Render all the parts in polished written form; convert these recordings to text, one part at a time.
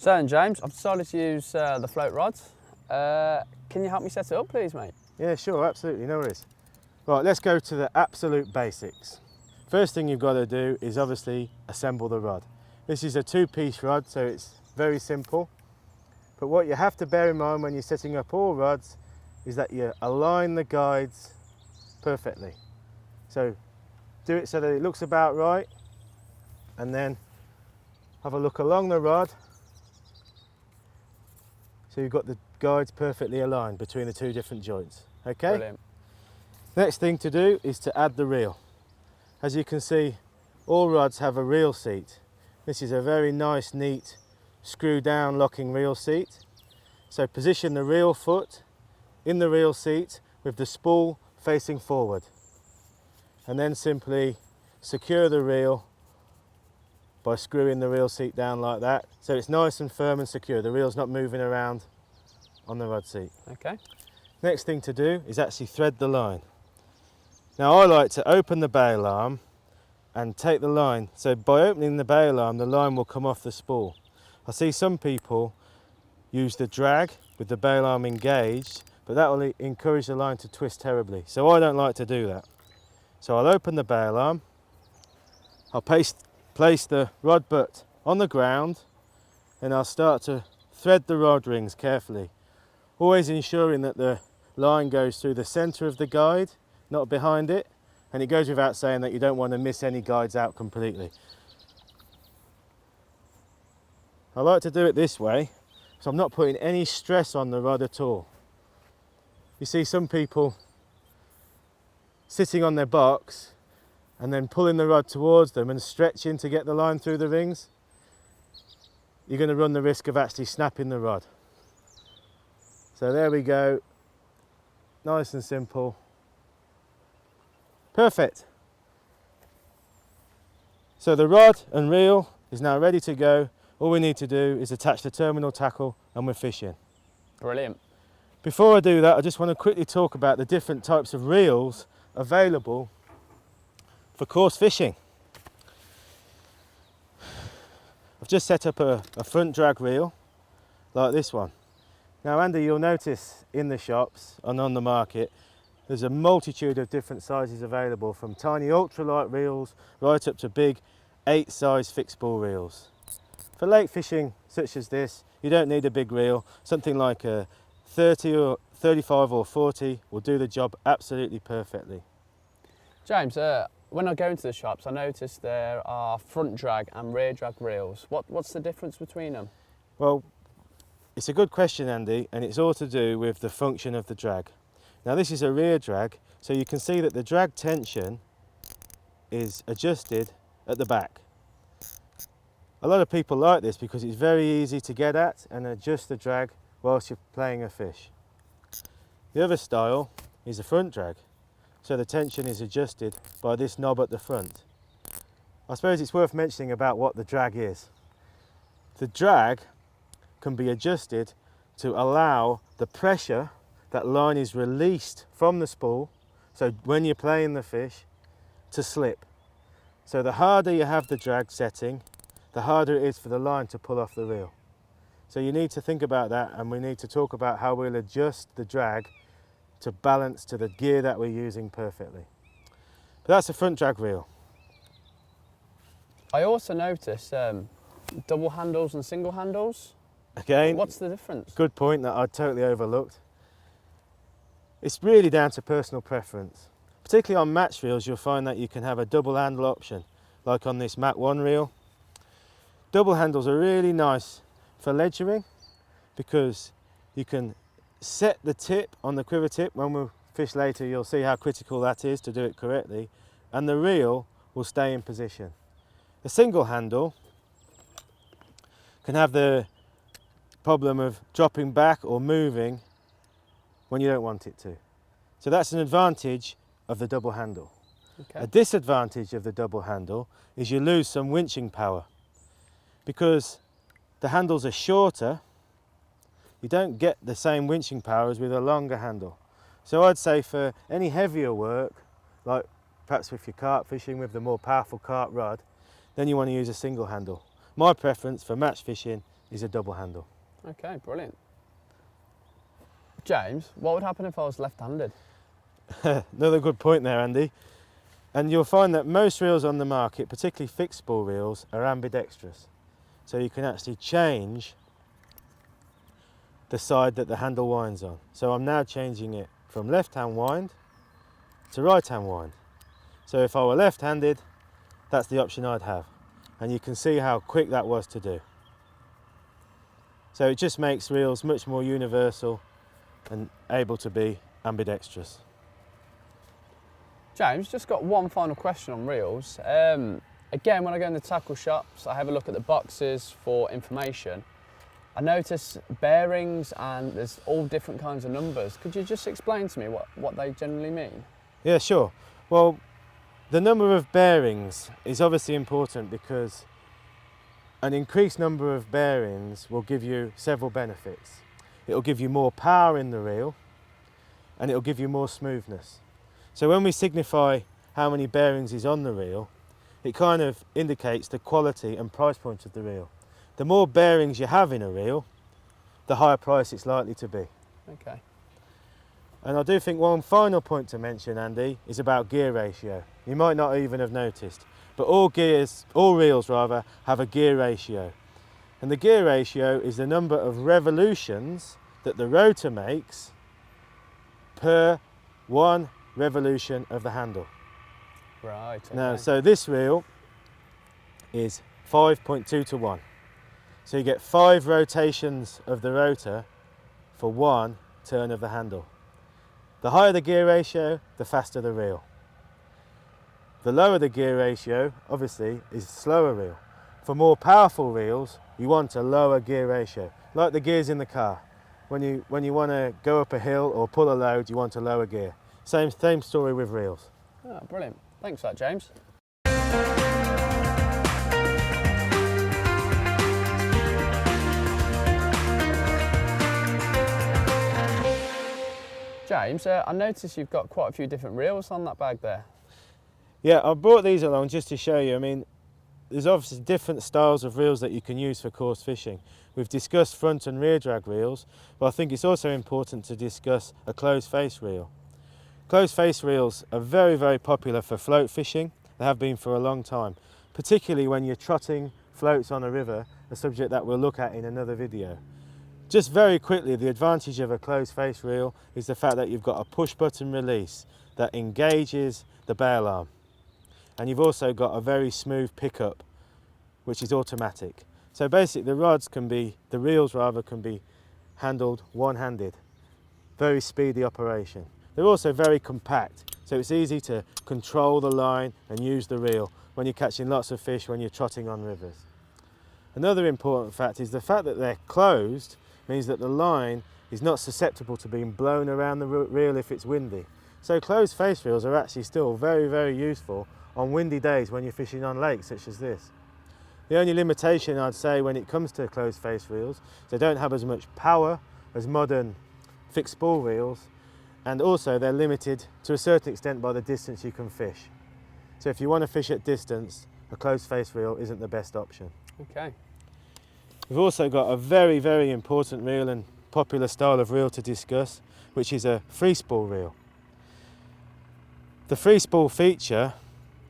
So then, James, I've decided to use the float rods. Can you help me set it up, please, mate? Yeah, sure, absolutely, no worries. Right, let's go to the absolute basics. First thing you've got to do is obviously assemble the rod. This is a two-piece rod, so it's very simple. But what you have to bear in mind when you're setting up all rods is that you align the guides perfectly. So do it so that it looks about right, and then have a look along the rod so you've got the guides perfectly aligned between the two different joints. Okay? Brilliant. Next thing to do is to add the reel. As you can see, all rods have a reel seat. This is a very nice, neat, screw down locking reel seat. So position the reel foot in the reel seat with the spool facing forward, and then simply secure the reel by screwing the reel seat down like that, so it's nice and firm and secure. The reel's not moving around on the rod seat. Okay. Next thing to do is actually thread the line. Now I like to open the bail arm and take the line, so by opening the bail arm the line will come off the spool. I see some people use the drag with the bail arm engaged, but that will encourage the line to twist terribly, so I don't like to do that. So I'll open the bail arm, I'll place the rod butt on the ground, and I'll start to thread the rod rings carefully, always ensuring that the line goes through the centre of the guide, not behind it, and it goes without saying that you don't want to miss any guides out completely. I like to do it this way, so I'm not putting any stress on the rod at all. You see some people sitting on their box and then pulling the rod towards them and stretching to get the line through the rings. You're going to run the risk of actually snapping the rod. So there we go, nice and simple. Perfect. So the rod and reel is now ready to go. All we need to do is attach the terminal tackle and we're fishing. Brilliant. Before I do that, I just want to quickly talk about the different types of reels available for coarse fishing. I've just set up a front drag reel like this one. Now Andy, you'll notice in the shops and on the market there's a multitude of different sizes available, from tiny ultralight reels right up to big 8-size fixed ball reels. For lake fishing such as this, you don't need a big reel. Something like a 30 or 35 or 40 will do the job absolutely perfectly. James, when I go into the shops, I notice there are front drag and rear drag reels. What's the difference between them? Well, it's a good question, Andy, and it's all to do with the function of the drag. Now this is a rear drag, so you can see that the drag tension is adjusted at the back. A lot of people like this because it's very easy to get at and adjust the drag whilst you're playing a fish. The other style is a front drag, so the tension is adjusted by this knob at the front. I suppose it's worth mentioning about what the drag is. The drag can be adjusted to allow the pressure that line is released from the spool, so when you're playing the fish, to slip. So the harder you have the drag setting, the harder it is for the line to pull off the reel. So you need to think about that, and we need to talk about how we'll adjust the drag to balance to the gear that we're using perfectly. But that's a front drag reel. I also notice double handles and single handles. Again, what's the difference? Good point that I totally overlooked. It's really down to personal preference. Particularly on match reels, you'll find that you can have a double handle option, like on this Mat 1 reel. Double handles are really nice for ledgering because you can set the tip on the quiver tip. When we fish later, you'll see how critical that is to do it correctly, and the reel will stay in position. A single handle can have the problem of dropping back or moving when you don't want it to. So that's an advantage of the double handle. Okay. A disadvantage of the double handle is you lose some winching power. Because the handles are shorter, you don't get the same winching power as with a longer handle. So I'd say for any heavier work, like perhaps if you're carp fishing with the more powerful carp rod, then you want to use a single handle. My preference for match fishing is a double handle. Okay, brilliant. James, what would happen if I was left-handed? Another good point there, Andy. And you'll find that most reels on the market, particularly fixed spool reels, are ambidextrous. So you can actually change the side that the handle winds on. So I'm now changing it from left-hand wind to right-hand wind. So if I were left-handed, that's the option I'd have. And you can see how quick that was to do. So it just makes reels much more universal and able to be ambidextrous. James, just got one final question on reels. Again, when I go in the tackle shops, I have a look at the boxes for information. I notice bearings and there's all different kinds of numbers. Could you just explain to me what they generally mean? Yeah, sure. Well, the number of bearings is obviously important because an increased number of bearings will give you several benefits. It'll give you more power in the reel and it'll give you more smoothness. So when we signify how many bearings is on the reel, it kind of indicates the quality and price point of the reel. The more bearings you have in a reel, the higher price it's likely to be. Okay. And I do think one final point to mention, Andy, is about gear ratio. You might not even have noticed, but all reels rather, have a gear ratio. And the gear ratio is the number of revolutions that the rotor makes per one revolution of the handle. Right. Okay. Now, so this reel is 5.2 to 1. So you get 5 rotations of the rotor for 1 turn of the handle. The higher the gear ratio, the faster the reel. The lower the gear ratio, obviously, is slower reel. For more powerful reels, you want a lower gear ratio, like the gears in the car. When you want to go up a hill or pull a load, you want a lower gear. Same story with reels. Oh, brilliant. Thanks for that, James. James, I noticed you've got quite a few different reels on that bag there. Yeah, I brought these along just to show you. I mean, there's obviously different styles of reels that you can use for coarse fishing. We've discussed front and rear drag reels, but I think it's also important to discuss a closed face reel. Closed face reels are very, very popular for float fishing. They have been for a long time, particularly when you're trotting floats on a river, a subject that we'll look at in another video. Just very quickly, the advantage of a closed face reel is the fact that you've got a push button release that engages the bail arm. And you've also got a very smooth pickup, which is automatic. So basically the reels can be handled one-handed. Very speedy operation. They're also very compact, so it's easy to control the line and use the reel when you're catching lots of fish when you're trotting on rivers. Another important fact is the fact that they're closed means that the line is not susceptible to being blown around the reel if it's windy. So closed face reels are actually still very, very useful on windy days when you're fishing on lakes such as this. The only limitation I'd say when it comes to closed face reels is they don't have as much power as modern fixed spool reels, and also they're limited to a certain extent by the distance you can fish. So if you want to fish at distance, a closed face reel isn't the best option. Okay. We've also got a very, very important reel and popular style of reel to discuss, which is a free spool reel. The free spool feature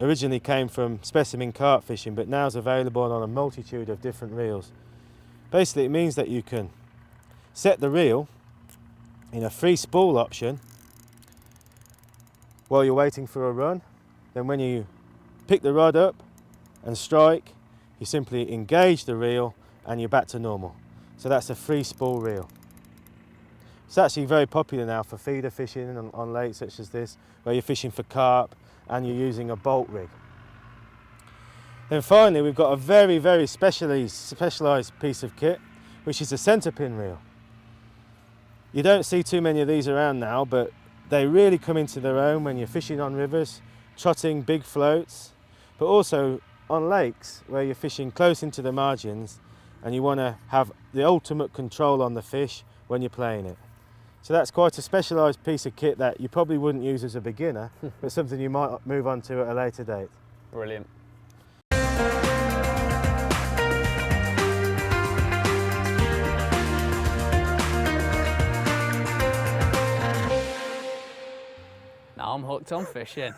originally came from specimen carp fishing, but now is available on a multitude of different reels. Basically, it means that you can set the reel in a free spool option while you're waiting for a run. Then when you pick the rod up and strike, you simply engage the reel and you're back to normal. So that's a free spool reel. It's actually very popular now for feeder fishing on lakes such as this, where you're fishing for carp and you're using a bolt rig. Then finally, we've got a very, very specialised piece of kit, which is a centre pin reel. You don't see too many of these around now, but they really come into their own when you're fishing on rivers, trotting big floats, but also on lakes where you're fishing close into the margins and you want to have the ultimate control on the fish when you're playing it. So that's quite a specialised piece of kit that you probably wouldn't use as a beginner, but something you might move on to at a later date. Brilliant. I'm hooked on fishing.